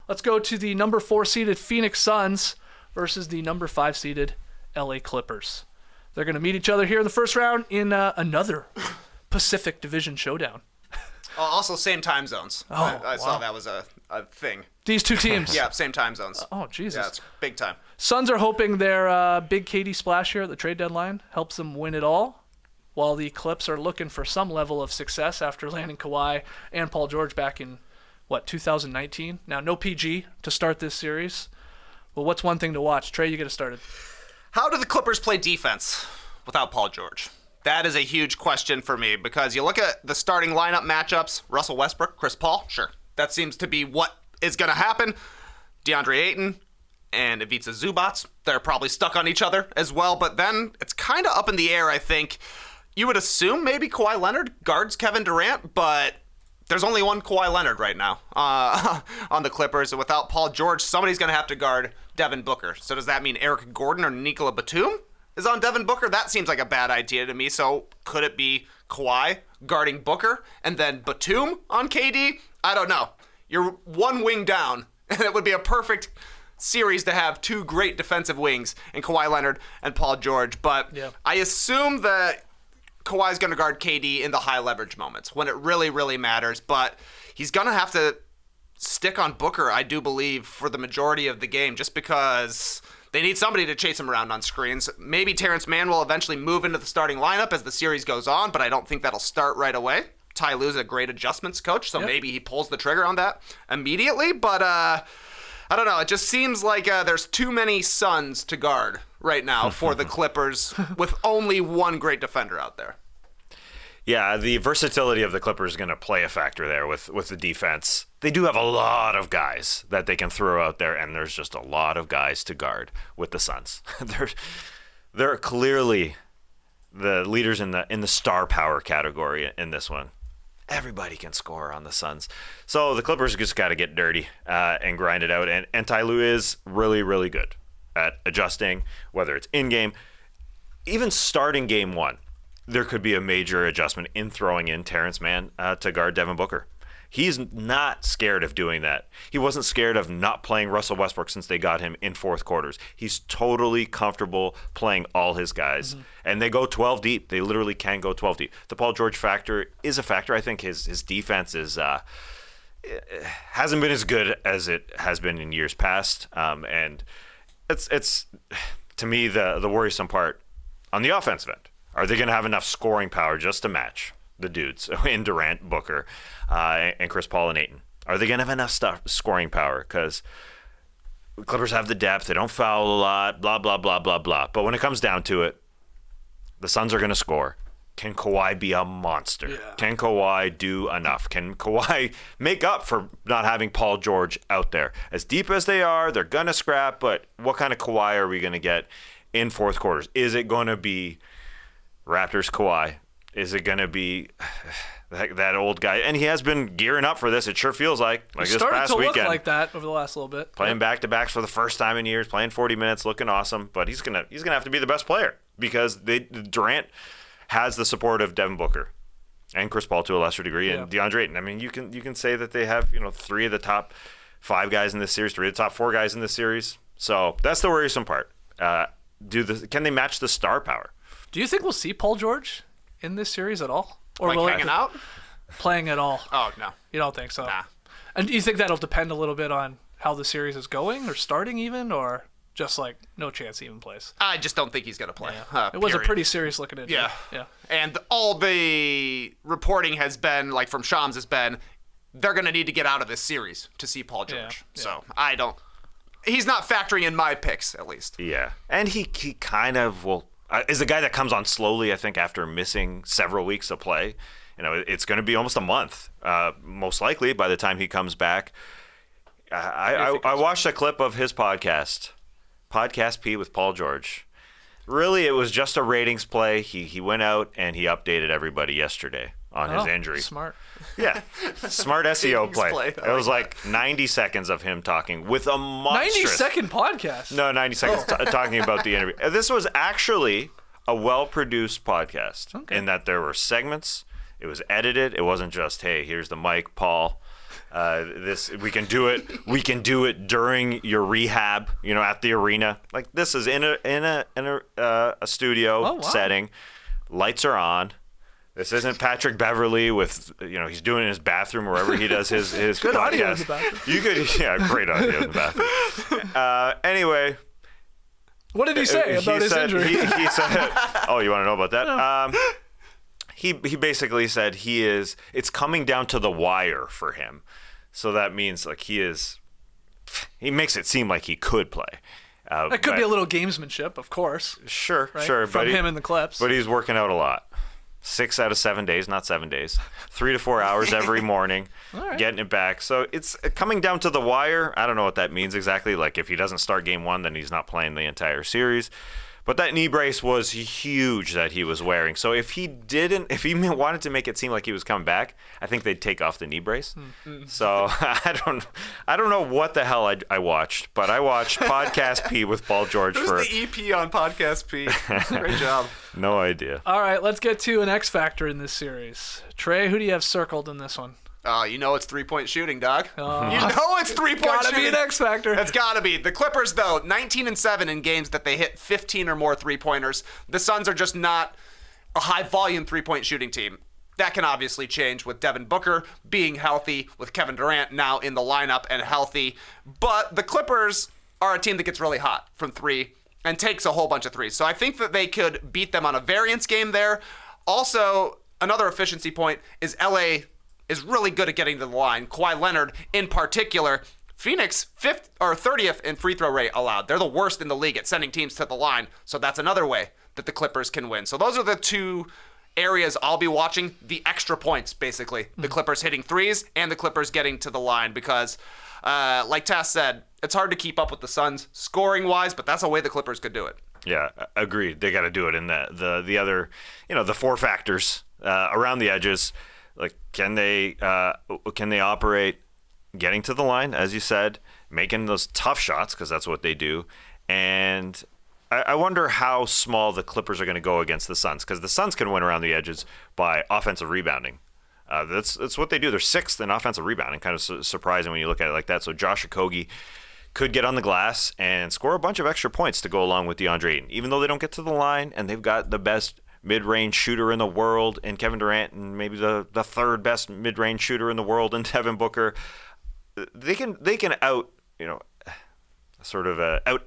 Let's go to the number 4 seeded Phoenix Suns versus the number 5 seeded LA Clippers. They're going to meet each other here in the first round in another Pacific Division showdown. Also, same time zones. I saw that was a thing. These two teams. Yeah, same time zones. Oh, Jesus. Yeah, it's big time. Suns are hoping their big KD splash here at the trade deadline helps them win it all, while the Clips are looking for some level of success after landing Kawhi and Paul George back in, 2019? Now, no PG to start this series. Well, what's one thing to watch? Trey, you get us started. How do the Clippers play defense without Paul George? That is a huge question for me because you look at the starting lineup matchups, Russell Westbrook, Chris Paul, sure. That seems to be what is going to happen. DeAndre Ayton and Ivica Zubac, they're probably stuck on each other as well, but then it's kind of up in the air, I think. You would assume maybe Kawhi Leonard guards Kevin Durant, but there's only one Kawhi Leonard right now on the Clippers, and without Paul George, somebody's going to have to guard Devin Booker. So does that mean Eric Gordon or Nikola Batum is on Devin Booker? That seems like a bad idea to me. So could it be Kawhi guarding Booker and then Batum on KD? I don't know. You're one wing down, and it would be a perfect series to have two great defensive wings in Kawhi Leonard and Paul George. But I assume that Kawhi's going to guard KD in the high leverage moments when it really, really matters. But he's going to have to stick on Booker, I do believe, for the majority of the game, just because they need somebody to chase him around on screens. Maybe Terrence Mann will eventually move into the starting lineup as the series goes on, but I don't think that'll start right away. Ty Lue's a great adjustments coach, so maybe he pulls the trigger on that immediately. But I don't know. It just seems like there's too many Suns to guard right now for the Clippers with only one great defender out there. Yeah, the versatility of the Clippers is going to play a factor there with the defense. They do have a lot of guys that they can throw out there, and there's just a lot of guys to guard with the Suns. They're clearly the leaders in the star power category in this one. Everybody can score on the Suns. So the Clippers just got to get dirty and grind it out. And Ty Lue is really, really good at adjusting, whether it's in-game. Even starting game one, there could be a major adjustment in throwing in Terrence Mann to guard Devin Booker. He's not scared of doing that. He wasn't scared of not playing Russell Westbrook since they got him in fourth quarters. He's totally comfortable playing all his guys. Mm-hmm. And they go 12 deep. They literally can go 12 deep. The Paul George factor is a factor. I think his defense is hasn't been as good as it has been in years past. And it's to me the worrisome part on the offensive end. Are they going to have enough scoring power just to match the dudes in Durant, Booker, and Chris Paul and Ayton? Are they going to have enough scoring power? Because Clippers have the depth. They don't foul a lot, blah, blah, blah, blah, blah. But when it comes down to it, the Suns are going to score. Can Kawhi be a monster? Yeah. Can Kawhi do enough? Can Kawhi make up for not having Paul George out there? As deep as they are, they're going to scrap, but what kind of Kawhi are we going to get in fourth quarters? Is it going to be Raptors Kawhi? Is it going to be that old guy? And he has been gearing up for this. It sure feels like this past weekend. Started to look like that over the last little bit. Playing back-to-backs for the first time in years, playing 40 minutes, looking awesome. But he's gonna have to be the best player because Durant has the support of Devin Booker and Chris Paul to a lesser degree, and DeAndre Ayton. I mean, you can say that they have three of the top 5 guys in this series, 3 of the top 4 guys in this series. So that's the worrisome part. Can they match the star power? Do you think we'll see Paul George in this series at all? Or hanging out? Playing at all? Oh, no. You don't think so? Nah. And do you think that'll depend a little bit on how the series is going or starting even, or just like no chance he even plays? I just don't think he's going to play. Yeah. It was a pretty serious looking injury. Yeah. And all the reporting has been, like from Shams, has been they're going to need to get out of this series to see Paul George. Yeah. So he's not factoring in my picks, at least. Yeah. And he kind of will. Is the guy that comes on slowly, I think, after missing several weeks of play. It's going to be almost a month, most likely, by the time he comes back. I watched a clip of his podcast, Podcast Pete with Paul George. Really, it was just a ratings play. He went out and he updated everybody yesterday on his injury. Smart. Yeah, smart SEO play. It was like 90 seconds of him talking with a monstrous... 90-second podcast? No, 90 seconds talking about the interview. This was actually a well-produced podcast in that there were segments. It was edited. It wasn't just, hey, here's the mic, Paul. This we can do it. We can do it during your rehab. At the arena. Like this is in a studio setting. Lights are on. This isn't Patrick Beverly with he's doing it in his bathroom or wherever he does his Good podcast. audio in the bathroom. You could great audio in the bathroom. Anyway. What did he say about his injury? He said, "Oh, you want to know about that?" No. He basically said it's coming down to the wire for him. So that means like he makes it seem like he could play. That could be a little gamesmanship, of course. Sure, right? sure. From him and the Clips. But he's working out a lot. 6 out of 7 days, not 7 days. 3 to 4 hours every morning, getting it back. So it's coming down to the wire. I don't know what that means exactly. Like if he doesn't start game 1, then he's not playing the entire series. But that knee brace was huge that he was wearing. So if he wanted to make it seem like he was coming back, I think they'd take off the knee brace. Mm-hmm. So I don't know what the hell I watched, but I watched Podcast P with Paul George. Who's the EP on Podcast P? Great job. No idea. All right, let's get to an X factor in this series. Trey, who do you have circled in this one? It's 3-point shooting, dog. It's 3-point Gotta shooting. be an X factor. That's gotta be. The Clippers, though, 19-7 in games that they hit 15 or more 3-pointers. The Suns are just not a high-volume 3-point shooting team. That can obviously change with Devin Booker being healthy, with Kevin Durant now in the lineup and healthy. But the Clippers are a team that gets really hot from 3 and takes a whole bunch of threes. So I think that they could beat them on a variance game there. Also, another efficiency point is LA is really good at getting to the line. Kawhi Leonard, in particular. Phoenix, 5th or 30th in free throw rate allowed. They're the worst in the league at sending teams to the line. So that's another way that the Clippers can win. So those are the two areas I'll be watching. The extra points, basically. The Clippers hitting threes and the Clippers getting to the line because, like Tass said, it's hard to keep up with the Suns scoring-wise, but that's a way the Clippers could do it. Yeah, agreed. They got to do it in the other, the 4 factors around the edges. Like, can they operate getting to the line, as you said, making those tough shots, because that's what they do. And I wonder how small the Clippers are going to go against the Suns, because the Suns can win around the edges by offensive rebounding. That's what they do. They're 6th in offensive rebounding, kind of surprising when you look at it like that. So Josh Okogie could get on the glass and score a bunch of extra points to go along with DeAndre Ayton, even though they don't get to the line and they've got the best mid-range shooter in the world in Kevin Durant and maybe the 3rd best mid-range shooter in the world in Devin Booker. They can out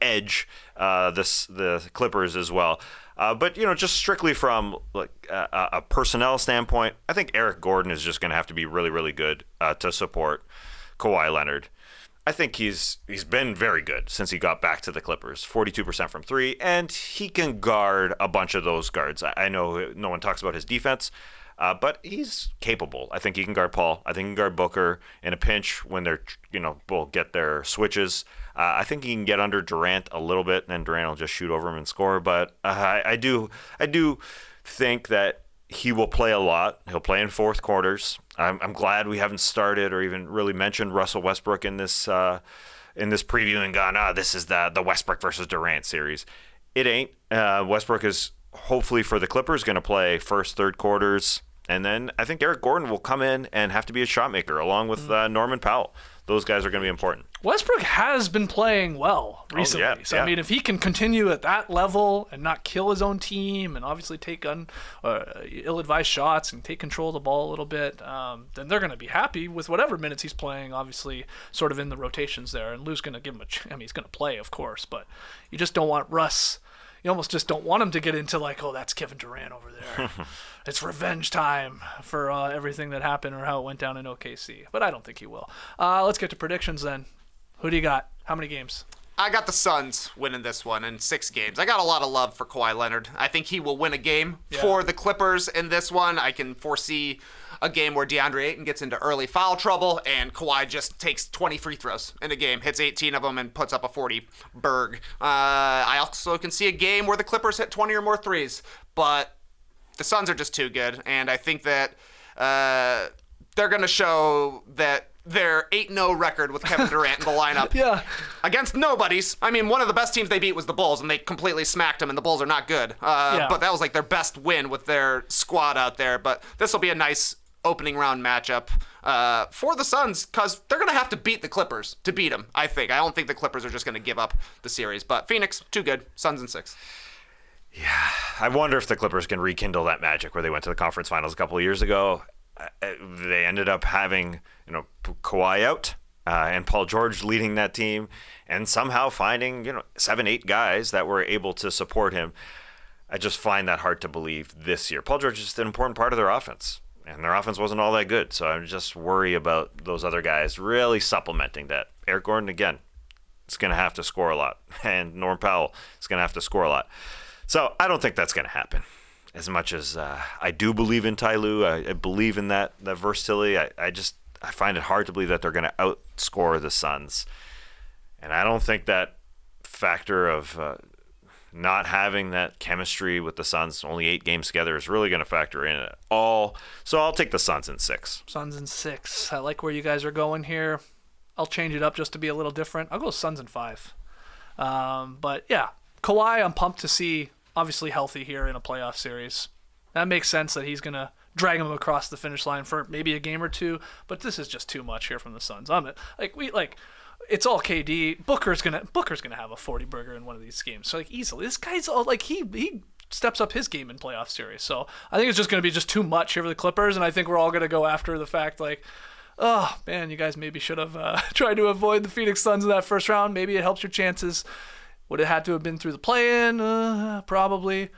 edge the Clippers as well. But just strictly from like a personnel standpoint, I think Eric Gordon is just going to have to be really, really good to support Kawhi Leonard. I think he's been very good since he got back to the Clippers, 42% from 3, and he can guard a bunch of those guards. I know no one talks about his defense, but he's capable. I think he can guard Paul. I think he can guard Booker in a pinch when they're, will get their switches. I think he can get under Durant a little bit, and then Durant will just shoot over him and score. But I do think that he will play a lot. He'll play in 4th quarters. I'm glad we haven't started or even really mentioned Russell Westbrook in this preview and gone, this is the Westbrook versus Durant series. It ain't. Westbrook is hopefully for the Clippers going to play 1st, 3rd quarters. And then I think Eric Gordon will come in and have to be a shot maker along with Norman Powell. Those guys are going to be important. Westbrook has been playing well recently. I mean, if he can continue at that level and not kill his own team and obviously take ill-advised shots and take control of the ball a little bit, then they're going to be happy with whatever minutes he's playing, obviously sort of in the rotations there. And Lou's going to give him he's going to play, of course, but you just don't want Russ. You almost just don't want him to get into that's Kevin Durant over there. It's revenge time for everything that happened or how it went down in OKC. But I don't think he will. Let's get to predictions then. Who do you got? How many games? I got the Suns winning this one in 6 games. I got a lot of love for Kawhi Leonard. I think he will win a game for the Clippers in this one. I can foresee a game where DeAndre Ayton gets into early foul trouble and Kawhi just takes 20 free throws in a game, hits 18 of them, and puts up a 40 burg. I also can see a game where the Clippers hit 20 or more threes, but the Suns are just too good, and I think that they're going to show that their 8-0 record with Kevin Durant in the lineup against nobodies. I mean, one of the best teams they beat was the Bulls, and they completely smacked them, and the Bulls are not good. But that was like their best win with their squad out there. But this will be a nice opening round matchup for the Suns, because they're going to have to beat the Clippers to beat them, I think. I don't think the Clippers are just going to give up the series. But Phoenix, too good. Suns in 6. I wonder if the Clippers can rekindle that magic where they went to the conference finals a couple of years ago. They ended up having, Kawhi out and Paul George leading that team, and somehow finding, 7-8 guys that were able to support him. I just find that hard to believe this year. Paul George is just an important part of their offense, and their offense wasn't all that good. So I'm just worried about those other guys really supplementing that. Eric Gordon, again, is going to have to score a lot, and Norm Powell is going to have to score a lot. So I don't think that's going to happen. As much as I do believe in Ty Lue, I believe in that versatility, I find it hard to believe that they're going to outscore the Suns. And I don't think that factor of not having that chemistry with the Suns, only 8 games together, is really going to factor in at all. So I'll take the Suns in 6. Suns in 6. I like where you guys are going here. I'll change it up just to be a little different. I'll go Suns in 5. But yeah, Kawhi, I'm pumped to see obviously healthy here in a playoff series. That makes sense that he's going to drag him across the finish line for maybe a game or two, but this is just too much here from the Suns. It's all KD. Booker's gonna have a 40 burger in one of these games. So easily. This guy's all he steps up his game in playoff series. So I think it's just gonna be just too much here for the Clippers, and I think we're all gonna go after the fact oh man, you guys maybe should have tried to avoid the Phoenix Suns in that first round. Maybe it helps your chances. Would it had to have been through the play-in? Probably.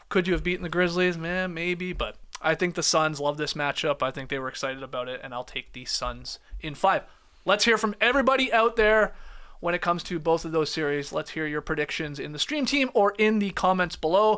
Could you have beaten the Grizzlies? Man, maybe. But I think the Suns love this matchup. I think they were excited about it, and I'll take the Suns in 5. Let's hear from everybody out there when it comes to both of those series. Let's hear your predictions in the stream team or in the comments below.